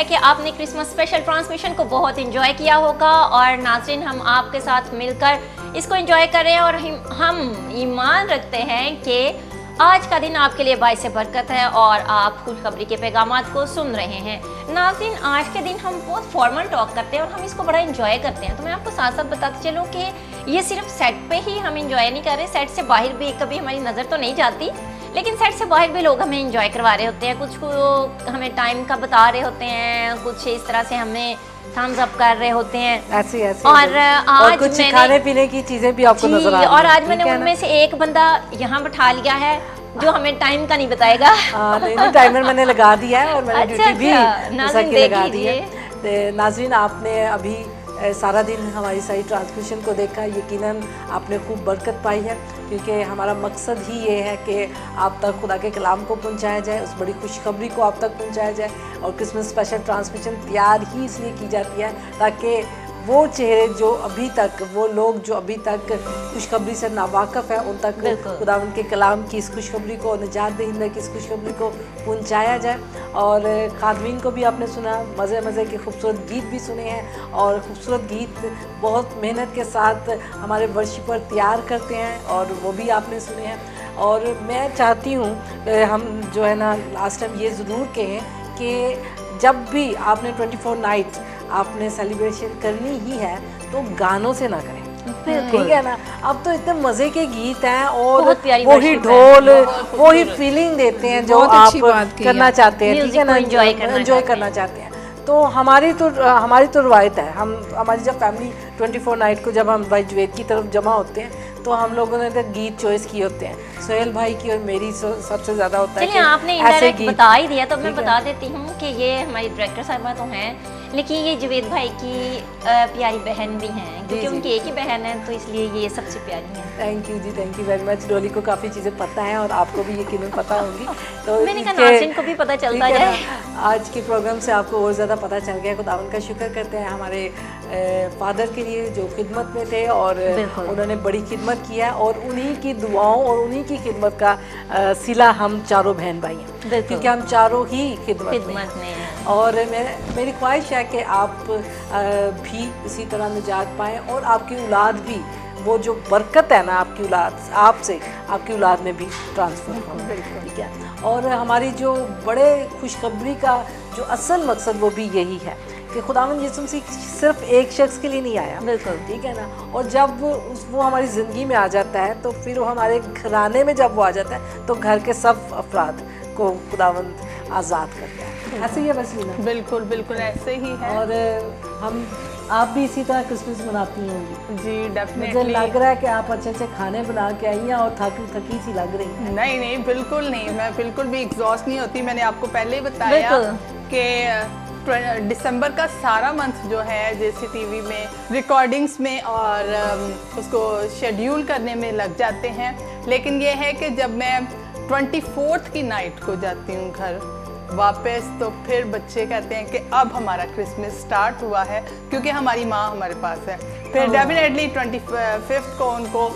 कि आपने Christmas special transmission को बहुत एंजॉय किया होगा और नाज़रीन हम आपके साथ मिलकर इसको एंजॉय कर रहे हैं और हम ईमान रखते हैं कि आज का दिन आपके लिए बाइस बरकत है और आप खुशखबरी के पैगामात को सुन रहे हैं। नाज़रीन आज के दिन हम बहुत फॉर्मल टॉक करते हैं और हम इसको बड़ा एंजॉय करते हैं। तो मैं आपको साथ साथ बताते चलूँ कि ये सिर्फ सेट पे ही हम एंजॉय नहीं कर रहे, सेट से बाहर भी कभी हमारी नज़र तो नहीं जाती, लेकिन सेट से बाहर भी लोग हमें एंजॉय करवा रहे होते हैं। कुछ को हमें टाइम का बता रहे होते हैं, कुछ इस तरह से हमें थम्स अप कर रहे होते हैं ऐसे और आज कुछ खाने पीने की चीजें भी आपको नजर आ रही हैं। और आज मैंने उनमें से एक बंदा यहाँ बैठा लिया है जो हमें टाइम का नहीं बताएगा। नहीं टाइमर मैंने लगा दिया है और मैंने ड्यूटी भी लगा दी है। नाज़रीन आपने अभी सारा दिन हमारी सारी ट्रांसमिशन को देखा, यकीनन आपने खूब बरकत पाई है, क्योंकि हमारा मकसद ही ये है कि आप तक खुदा के कलाम को पहुंचाया जाए, उस बड़ी खुशखबरी को आप तक पहुंचाया जाए। और क्रिसमस स्पेशल ट्रांसमिशन तैयार ही इसलिए की जाती है ताकि वो चेहरे जो अभी तक, वो लोग जो अभी तक खुशखबरी से नावाकफ़ है, उन तक खुदावंद के कलाम की इस खुशखबरी को, निजात दहिंदा की इस खुशखबरी को पहुंचाया जाए। और खादमीन को भी आपने सुना, मज़े मज़े के खूबसूरत गीत भी सुने हैं और खूबसूरत गीत बहुत मेहनत के साथ हमारे वर्शिपर तैयार करते हैं और वो भी आपने सुने हैं। और मैं चाहती हूँ हम जो है ना लास्ट टाइम ये ज़रूर कहें कि जब भी आपने 24 नाइट आपने सेलिब्रेशन करनी ही है तो गानों से ना करें, ठीक है ना। अब तो इतने मज़े के गीत हैं और वही ढोल, वही फीलिंग देते हैं जो आप करना चाहते हैं, ठीक है ना, एंजॉय करना चाहते हैं। तो हमारी तो रवायत है, हमारी जब फैमिली 24 नाइट को जब हम भाई जुवैद की तरफ जमा होते हैं तो हम लोगों ने तो गीत चॉइस किए होते हैं, सोहेल भाई की और मेरी सबसे ज़्यादा होता है। आपने इनडायरेक्ट बता ही दिया तो मैं बता देती हूँ कि ये हमारी डायरेक्टर साहबा तो हैं, लेकिन ये जुवैद भाई की प्यारी बहन भी हैं, क्योंकि उनकी एक ही बहन है तो इसलिए ये सबसे प्यारी हैं। थैंक यू जी, थैंक यू वेरी मच। डोली को काफ़ी चीज़ें पता हैं और आपको भी यकीनन पता होंगी, तो मैंने कहा नाज़रीन को भी पता चलता जाए। आज के प्रोग्राम से आपको और ज़्यादा पता चल गया। खुदावंद का शुक्र करते हैं हमारे फादर के लिए जो खिदमत में थे और उन्होंने बड़ी खिदमत की है और उन्हीं की दुआओं और उन्हीं की खिदमत का सिला हम चारों बहन भाई हैं, क्योंकि हम चारों ही खिदमत में हैं। और मेरी ख्वाहिश है कि आप भी इसी तरह निजात पाएँ और आपकी औलाद भी वो जो बरकत है ना आपकी औलाद आपसे, आपकी औलाद में भी ट्रांसफ़र हो, ठीक है। और हमारी जो बड़े खुशखबरी का जो असल मकसद वो भी यही है कि खुदावंद यीशु मसीह सिर्फ एक शख्स के लिए नहीं आया, बिल्कुल, ठीक है ना। और जब वो हमारी ज़िंदगी में आ जाता है तो फिर वो हमारे घराने में जब वो आ जाता है तो घर के सब अफराद को खुदावंद आज़ाद करता है। ऐसे ही है बस ना, बिल्कुल बिल्कुल ऐसे ही है। और आप भी इसी तरह क्रिसमस मनाती होंगी जी, डेफिनेटली। मुझे लग रहा है कि आप अच्छे अच्छे खाने बना के आई हैं और थकी सी लग रही हैं। नहीं नहीं, बिल्कुल नहीं, मैं बिल्कुल भी एग्जॉस्ट नहीं होती। मैंने आपको पहले ही बताया कि दिसंबर का सारा मंथ जो है JCTV में रिकॉर्डिंग्स में और उसको शेड्यूल करने में लग जाते हैं। लेकिन ये है कि जब मैं 24th की नाइट को जाती हूँ घर वापस, तो फिर बच्चे कहते हैं कि अब हमारा क्रिसमस स्टार्ट हुआ है, क्योंकि हमारी माँ हमारे पास है। फिर डेफिनेटली 25th को उनको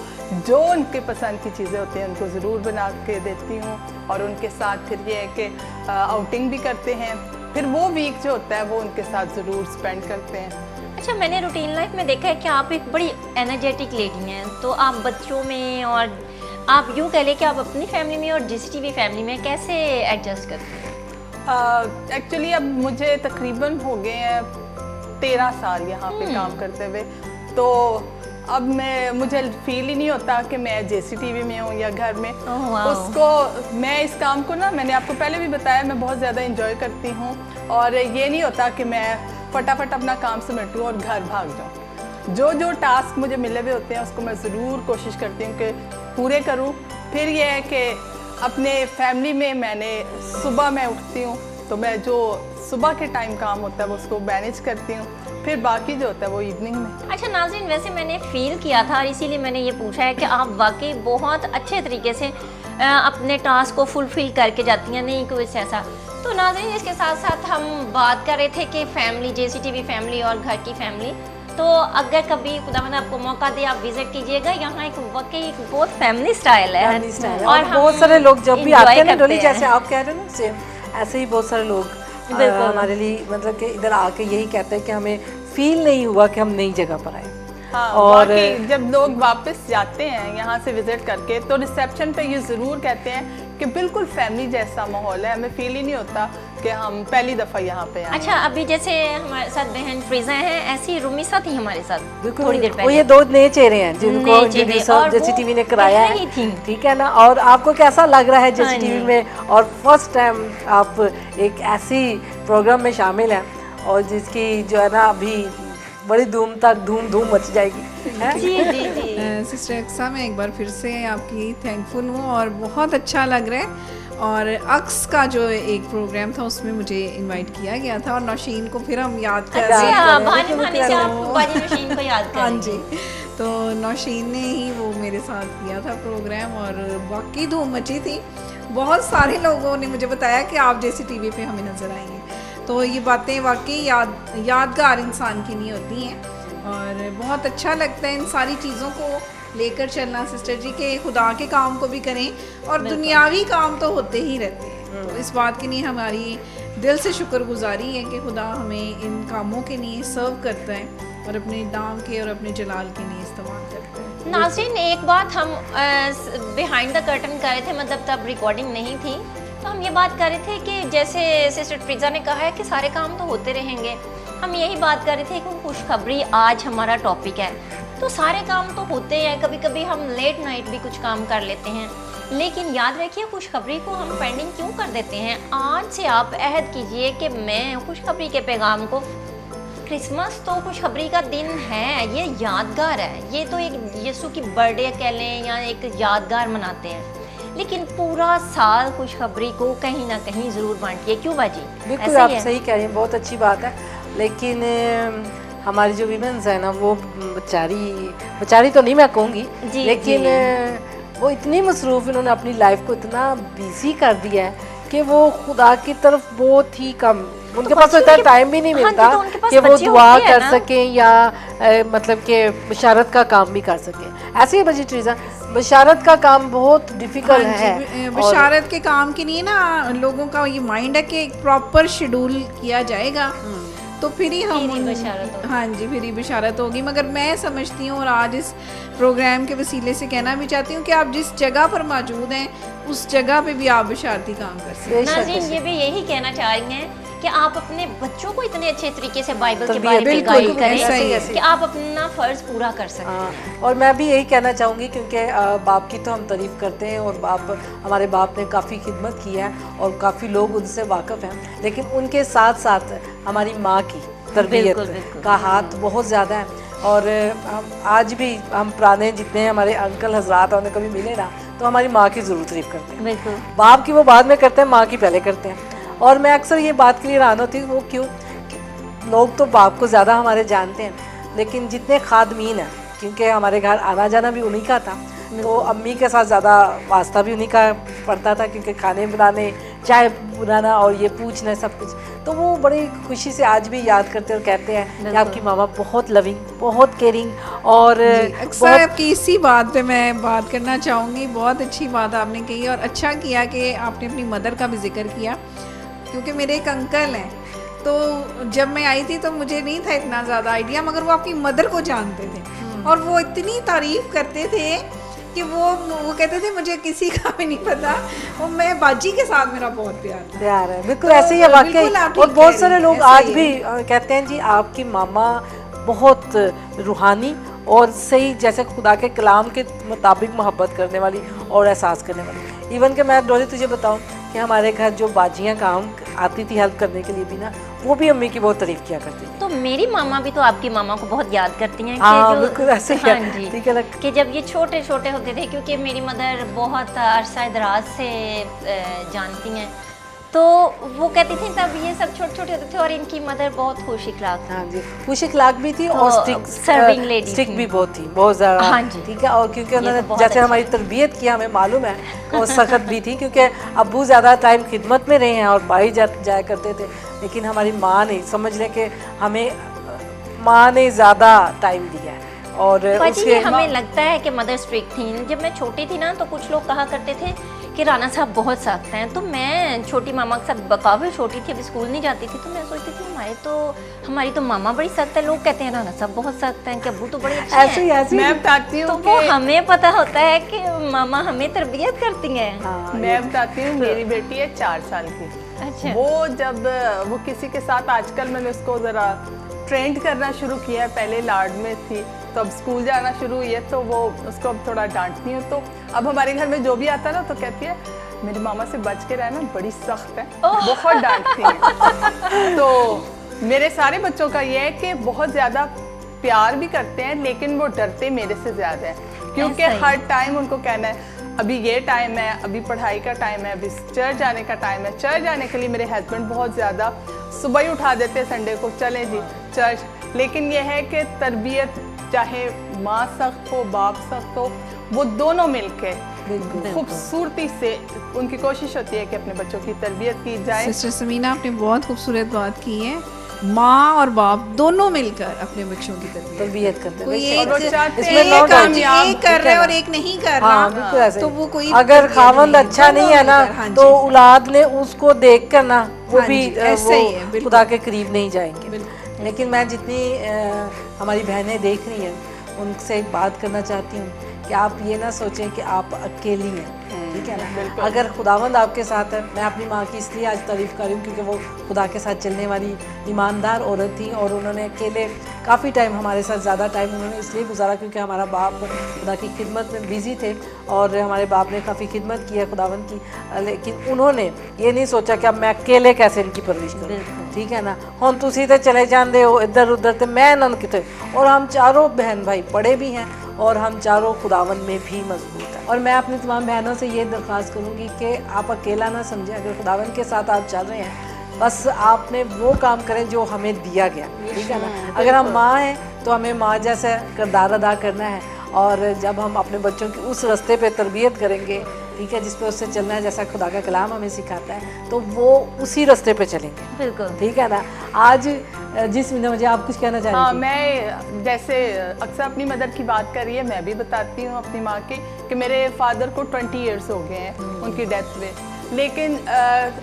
जो उनके पसंद की चीज़ें होती हैं उनको ज़रूर बना के देती हूँ और उनके साथ फिर ये है कि आउटिंग भी करते हैं। फिर वो वीक जो होता है वो उनके साथ ज़रूर स्पेंड करते हैं। अच्छा, मैंने रूटीन लाइफ में देखा है कि आप एक बड़ी एनर्जेटिक लेडी हैं, तो आप बच्चों में और आप यूँ कह लें कि आप अपनी फैमिली में और JCTV फैमिली में कैसे एडजस्ट करते हैं? एक्चुअली अब मुझे तकरीबन हो गए हैं 13 साल यहाँ पे काम करते हुए, तो अब मुझे फील ही नहीं होता कि मैं JCTV में हूँ या घर में। उसको मैं इस काम को ना, मैंने आपको पहले भी बताया, मैं बहुत ज़्यादा इंजॉय करती हूँ और ये नहीं होता कि मैं फटाफट अपना काम समेटूँ और घर भाग जाऊँ। जो जो टास्क मुझे मिले हुए होते हैं उसको मैं ज़रूर कोशिश करती हूँ कि पूरे करूँ। फिर ये है कि अपने फैमिली में मैंने सुबह मैं उठती हूँ तो मैं जो सुबह के टाइम काम होता है वो उसको मैनेज करती हूँ, फिर बाकी जो होता है वो इवनिंग में। अच्छा नाज़रीन, वैसे मैंने फील किया था और इसीलिए मैंने ये पूछा है कि आप वाकई बहुत अच्छे तरीके से अपने टास्क को फुलफिल करके जाती हैं, नहीं कुछ ऐसा। तो नाज़रीन, इसके साथ साथ हम बात कर रहे थे कि फैमिली, JCTV फैमिली और घर की फैमिली, तो अगर कभी खुदावंद आपको मौका दे आप विजिट कीजिएगा। यहाँ एक वाकई एक बहुत फैमिली स्टाइल है और बहुत सारे लोग जब भी आते हैं ना डोली, जैसे आप कह रहे हो ना सेम ऐसे ही बहुत सारे लोग हमारे लिए मतलब कि इधर आके यही कहते हैं कि हमें फील नहीं हुआ कि हम नई जगह पर आए। हाँ, और जब लोग वापस जाते हैं यहाँ से विजिट करके तो रिसेप्शन पे ये ज़रूर कहते हैं कि बिल्कुल फैमिली जैसा माहौल है, हमें फील ही नहीं होता कि हम पहली दफ़ा यहाँ पे आए। अच्छा, अभी जैसे हमारे साथ बहन फ्रीजा हैं, ऐसी रूमीसा थी हमारे साथ थोड़ी देर पहले। वो ये 2 नए चेहरे हैं जिनको JCTV ने कराया है, ठीक है ना। और आपको कैसा लग रहा है JCTV में, और फर्स्ट टाइम आप एक ऐसी प्रोग्राम में शामिल हैं और जिसकी जो है ना अभी बड़ी धूम मच जाएगी। जी जी जी सिस्टर अक्सा, मैं एक बार फिर से आपकी थैंकफुल हूँ और बहुत अच्छा लग रहा है। और अक्स का जो एक प्रोग्राम था उसमें मुझे इनवाइट किया गया था और नौशीन को फिर हम याद कर रहे थे। हाँ जी, तो नौशीन ने ही वो मेरे साथ किया था प्रोग्राम और वाकई धूम मची थी। बहुत सारे लोगों ने मुझे बताया कि आप JCTV पे हमें नज़र आएंगे, तो ये बातें वाकई यादगार इंसान की नहीं होती हैं और बहुत अच्छा लगता है इन सारी चीज़ों को लेकर चलना सिस्टर जी के खुदा के काम को भी करें और दुनियावी काम तो होते ही रहते हैं। तो इस बात के लिए हमारी दिल से शुक्रगुजारी है कि खुदा हमें इन कामों के लिए सर्व करता है और अपने नाम के और अपने जलाल के लिए इस्तेमाल करता है। नाज़रीन, एक बात हम बिहाइंड द कर्टन कर रहे थे, मतलब तब रिकॉर्डिंग नहीं थी, तो हम ये बात कर रहे थे कि जैसे सिस्टर फ्रीजा ने कहा है कि सारे काम तो होते रहेंगे, हम यही बात कर रहे थे कि खुशखबरी आज हमारा टॉपिक है। तो सारे काम तो होते हैं, कभी कभी हम लेट नाइट भी कुछ काम कर लेते हैं, लेकिन याद रखिए खुशखबरी को हम पेंडिंग क्यों कर देते हैं। आज से आप अहद कीजिए कि मैं खुशखबरी के पैगाम को, क्रिसमस तो खुशखबरी का दिन है, ये यादगार है, ये तो एक यीशु की बर्थडे कह लें या एक यादगार मनाते हैं, लेकिन पूरा साल खुशखबरी को कहीं ना कहीं ज़रूर बांटिए। क्यों बाजी? बिल्कुल आप सही कह रही हैं, बहुत अच्छी बात है। लेकिन हमारी जो वीमेंस है ना वो बेचारी तो नहीं मैं कहूँगी, लेकिन वो इतनी मसरूफ़, इन्होंने अपनी लाइफ को इतना बिजी कर दिया है कि वो खुदा की तरफ बहुत ही कम, उनके पास तो इतना टाइम भी नहीं मिलता कि वो दुआ कर सकें या मतलब कि बशारत का काम भी कर सकें। ऐसे ही बजी ट्रीजा, बशारत का काम बहुत डिफिकल्ट है। बशारत के काम के लिए ना लोगों का ये माइंड है कि एक प्रॉपर शेड्यूल किया जाएगा तो फिर ही हम हाँ जी फिर ही बशारत होगी। मगर मैं समझती हूँ और आज इस प्रोग्राम के वसीले से कहना भी चाहती हूँ कि आप जिस जगह पर मौजूद हैं उस जगह पे भी आप बशारती काम कर सकते हैं। नाज़रीन, ये भी यही कहना चाह रही हैं कि आप अपने बच्चों को इतने अच्छे तरीके से बाइबल के बारे में गाइड करें कि आप अपना फ़र्ज़ पूरा कर सकें। और मैं भी यही कहना चाहूँगी क्योंकि बाप की तो हम तारीफ़ करते हैं और हमारे बाप ने काफ़ी खिदमत की है और काफ़ी लोग उनसे वाकिफ़ हैं, लेकिन उनके साथ साथ हमारी माँ की तरबियत का हाथ बहुत ज़्यादा है। और आज भी हम पुराने जितने हमारे अंकल हजरात उन्हें कभी मिले ना तो हमारी माँ की ज़रूर तारीफ़ करते हैं। बिल्कुल, बाप की वो बाद में करते हैं, माँ की पहले करते हैं। और मैं अक्सर ये बात के लिए हैरान होती हूँ, वो क्यों, लोग तो बाप को ज़्यादा हमारे जानते हैं, लेकिन जितने खादमीन हैं, क्योंकि हमारे घर आना जाना भी उन्हीं का था, तो अम्मी के साथ ज़्यादा वास्ता भी उन्हीं का पड़ता था, क्योंकि खाने बनाने, चाय बनाना और ये पूछना सब कुछ, तो वो बड़ी खुशी से आज भी याद करते और कहते हैं कि आपकी मामा बहुत लविंग, बहुत केयरिंग। और अक्सर आपकी इसी बात पे मैं बात करना चाहूँगी, बहुत अच्छी बात आपने कही और अच्छा किया कि आपने अपनी मदर का भी जिक्र किया, क्योंकि मेरे एक अंकल हैं, तो जब मैं आई थी तो मुझे नहीं था इतना ज़्यादा आइडिया, मगर वो आपकी मदर को जानते थे और वो इतनी तारीफ़ करते थे कि वो कहते थे मुझे किसी का भी नहीं पता, वो मैं बाजी के साथ मेरा बहुत प्यार है। बिल्कुल ऐसे ही है वाकई। और बहुत सारे लोग आज भी कहते हैं जी आपकी मामा बहुत रूहानी और सही, जैसे खुदा के कलाम के मुताबिक मोहब्बत करने वाली और एहसास करने वाली। इवन कि मैं डोली तुझे बताऊं कि हमारे घर जो बाजियाँ काम आती थी हेल्प करने के लिए भी ना, वो भी अम्मी की बहुत तारीफ किया करती थी। तो मेरी मामा भी तो आपकी मामा को बहुत याद करती हैं हाँ, कि बिल्कुल ऐसे ही हाँ है। जी, ठीक है ना। कि जब ये छोटे छोटे होते थे, क्योंकि मेरी मदर बहुत अरसा दराज से जानती हैं, तो वो कहती थी तब ये सब छोटे छोटे होते थे और इनकी मदर बहुत खुश इखलाक थी। हाँ जी, खुश इखलाक भी थी और सर्विंग लेडी स्ट्रिक्ट भी बहुत थी, बहुत ज़्यादा। हाँ जी। ठीक है, और क्योंकि उन्होंने बहुत जैसे अच्छा। हमारी तरबियत की हमें मालूम है, और सख्त भी थी, क्योंकि अब्बू ज़्यादा टाइम खिदमत में रहे हैं और भाई जाया करते थे, लेकिन हमारी माँ ने, समझ लें कि हमें माँ ने ज़्यादा टाइम दिया है। और उसके हमें लगता है कि मदर स्ट्रिक्ट थी। जब मैं छोटी थी ना, तो कुछ लोग कहा करते थे कि राना साहब बहुत सख्त हैं, तो मैं छोटी मामा के साथ बकावे छोटी थी, अभी स्कूल नहीं जाती थी, तो मैं सोचती थी हमारी तो मामा बड़ी सख्त है, लोग कहते हैं राना साहब बहुत सख्त हैं, कि अब्बू तो बड़े अच्छे ऐसे ही हैं। ऐसे ही। मैं बताती तो हूँ वो हमें पता होता है कि मामा हमें तरबियत करती हैं। हाँ, मैं बताती हूँ, मेरी बेटी है 4 साल की। अच्छा। वो जब वो किसी के साथ, आजकल मैंने उसको ज़रा ट्रेंड करना शुरू किया है, पहले लाड में थी, तो अब स्कूल जाना शुरू हुई है, तो वो उसको अब थोड़ा डांटती हूँ। तो अब हमारे घर में जो भी आता है ना, तो कहती है मेरी मामा से बच के रहना, बड़ी सख्त है, बहुत डांटती है। तो मेरे सारे बच्चों का ये है कि बहुत ज़्यादा प्यार भी करते हैं, लेकिन वो डरते मेरे से ज़्यादा है, क्योंकि हर टाइम उनको कहना है अभी ये टाइम है, अभी पढ़ाई का टाइम है, अभी चर्च जाने का टाइम है। चर्च जाने के लिए मेरे हस्बैंड बहुत ज़्यादा सुबह ही उठा देते हैं संडे को, चलें जी चर्च। लेकिन यह है कि तरबियत, चाहे माँ सख्त हो बाप सख्त हो, वो दोनों मिलके खूबसूरती से उनकी कोशिश होती है कि अपने बच्चों की तरबियत की जाए। सिस्टर समीना, आपने बहुत खूबसूरत बात की है। माँ और बाप दोनों मिलकर अपने बच्चों की तरबियत करते हैं। कोई और वो चाहते इसमें हैं no doubt। एक कर रहा है और एक नहीं कर रहा, हाँ, बिल्कुल ऐसे तो ही। वो कोई अगर तरबियत खावंद नहीं, अच्छा दोनों नहीं है ना, मिलकर, हाँ तो जी। औलाद ने उसको देख कर ना, वो हाँ भी जी, ऐसे ही है, वो बिल्कुल। खुदा के करीब नहीं जाएंगे। लेकिन मैं जितनी हमारी बहनें देख रही हैं, उनसे एक बात करना चाहती हूँ कि आप ये ना सोचें कि आप अकेली हैं, ठीक है ना। अगर खुदावंद आपके साथ है, मैं अपनी माँ की इसलिए आज तारीफ़ कर रही हूँ क्योंकि वो खुदा के साथ चलने वाली ईमानदार औरत थी, और उन्होंने अकेले काफ़ी टाइम हमारे साथ, ज़्यादा टाइम उन्होंने इसलिए गुजारा क्योंकि हमारा बाप खुदा की खिदमत में बिज़ी थे, और हमारे बाप ने काफ़ी खिदमत की है खुदावंद की। लेकिन उन्होंने ये नहीं सोचा कि अब मैं अकेले कैसे इनकी परवरिश करूँ, ठीक है ना। हम तुसी तो चले जाते हो इधर उधर, तो मैं नन कितने, और हम चारों बहन भाई पढ़े भी हैं, और हम चारों खुदावंद में भी मजबूत हैं। और मैं अपनी तमाम बहनों से ये दरख्वास्त करूँगी कि आप अकेला ना समझें, अगर खुदावंद के साथ आप चल रहे हैं, बस आपने वो काम करें जो हमें दिया गया, ठीक है ना। अगर हम माँ हैं तो हमें माँ जैसा किरदार अदा करना है, और जब हम अपने बच्चों की उस रास्ते पे तरबियत करेंगे, ठीक है, जिस पे उससे चलना है, जैसा खुदा का कलाम हमें सिखाता है, तो वो उसी रास्ते पे चलेंगे, बिल्कुल, ठीक है ना। आज जिस मुझे आप कुछ कहना चाह रही हाँ, थी। मैं जैसे अक्सर अपनी मदर की बात कर रही है, मैं भी बताती हूँ अपनी माँ की कि मेरे फादर को 20 इयर्स हो गए हैं उनकी डेथ में, लेकिन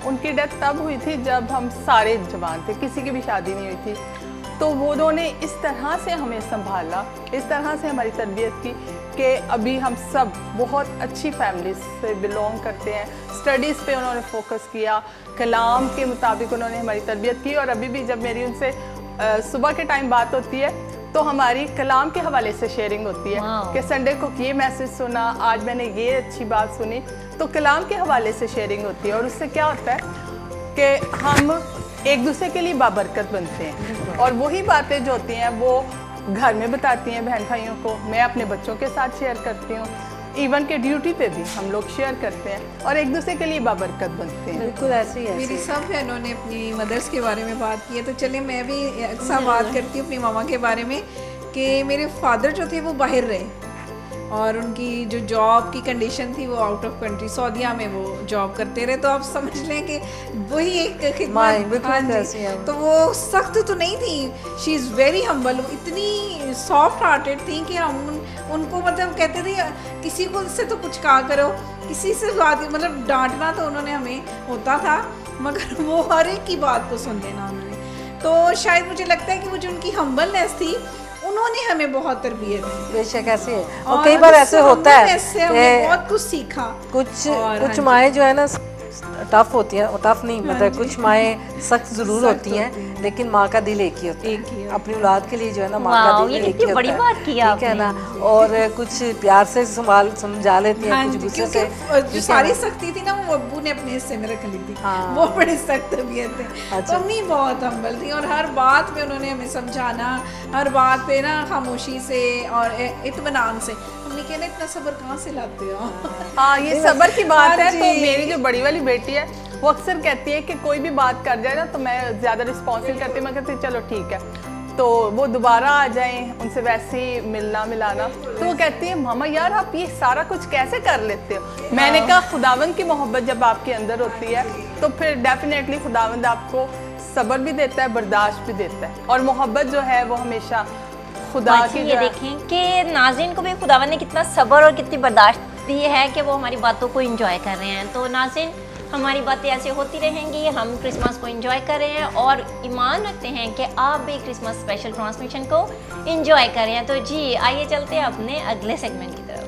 उनकी डेथ तब हुई थी जब हम सारे जवान थे, किसी की भी शादी नहीं हुई थी। तो वो उन्होंने इस तरह से हमें संभाला, इस तरह से हमारी तरबियत की कि अभी हम सब बहुत अच्छी फैमिली से बिलोंग करते हैं। स्टडीज़ पे उन्होंने फोकस किया, कलाम के मुताबिक उन्होंने हमारी तरबियत की, और अभी भी जब मेरी उनसे सुबह के टाइम बात होती है तो हमारी कलाम के हवाले से शेयरिंग होती है कि संडे को ये मैसेज सुना, आज मैंने ये अच्छी बात सुनी, तो कलाम के हवाले से शेयरिंग होती है। और उससे क्या होता है कि हम एक दूसरे के लिए बाबरकत बनते हैं, और वही बातें जो होती हैं वो घर में बताती हैं बहन भाइयों को, मैं अपने बच्चों के साथ शेयर करती हूँ, इवन के ड्यूटी पे भी हम लोग शेयर करते हैं, और एक दूसरे के लिए बाबरकत बनते हैं। बिल्कुल ऐसे ही मेरी सब बहनों ने अपनी मदर्स के बारे में बात की है, तो चलिए मैं भी अक्सर बात करती हूँ अपनी मामा के बारे में कि मेरे फादर जो थे वो बाहर रहे, और उनकी जो जॉब की कंडीशन थी वो आउट ऑफ कंट्री सऊदीया में वो जॉब करते रहे। तो आप समझ लें कि वही एक खिदमत, हाँ जी, तो वो सख्त तो नहीं थी, शी इज़ वेरी हम्बल, इतनी सॉफ्ट हार्टेड थी कि हम उनको मतलब कहते थे किसी को से तो कुछ कहा करो, किसी से बात, मतलब डांटना तो उन्होंने हमें होता था, मगर वो हर एक की बात को सुन लेना उन्होंने। तो शायद मुझे लगता है कि वो जो उनकी हम्बलनेस थी, उन्होंने हमें बहुत तरबियत दी। बेशक ऐसे है, और कई बार ऐसे होता है कि बहुत कुछ सीखा। कुछ माएँ जो है ना टफ होती हैं, टफ नहीं मतलब कुछ माएँ सख्त ज़रूर होती हैं, लेकिन माँ का दिल एक ही होता है। एक ही अपनी औलाद के लिए जो है ना माँ का वाओ, दिल ये एक ही कितनी होता बड़ी है। बात की ठीक है आपने। ना, और कुछ प्यार से समझा लेती हैं, हाँ कुछ जी, गुस्से क्योंकि से। जो ठीक है सारी ना? सख्ती थी ना वो अब्बू ने अपने हिस्से में रख ली थी। हाँ। वो बड़ी सख्त तबीयत थे। अच्छा। तो अम्मी बहुत हम्बल थी और हर बात में उन्होंने हमें समझाना, हर बात पे ना खामोशी से और इत्मीनान से। हमने कहना इतना सब्र कहाँ से लाते हो? हाँ, ये सबर की बात हाँ है। तो जी। मेरी जो बड़ी वाली बेटी है वो अक्सर कहती है कि कोई भी बात कर जाए ना तो मैं ज़्यादा रिस्पॉन्सिव करती हूँ, मैं कहती चलो ठीक है, तो वो दोबारा आ जाएं, उनसे वैसे ही मिलना मिलाना, तो वो कहती है मामा यार आप ये सारा कुछ कैसे कर लेते हो। मैंने कहा खुदावंद की मोहब्बत जब आपके अंदर होती है तो फिर डेफिनेटली खुदावंद आपको सब्र भी देता है, बर्दाश्त भी देता है, और मोहब्बत जो है वो हमेशा खुदा हाँ जी, की ये जो है। देखें कि नाज़रीन को भी खुदावंद ने कितना सब्र और कितनी बर्दाश्त दी है कि वो हमारी बातों को एंजॉय कर रहे हैं। तो नाज़रीन, हमारी बातें ऐसे होती रहेंगी, हम क्रिसमस को एंजॉय कर रहे हैं और ईमान रखते हैं कि आप भी क्रिसमस स्पेशल ट्रांसमिशन को एंजॉय करें। तो जी आइए चलते हैं अपने अगले सेगमेंट की तरफ।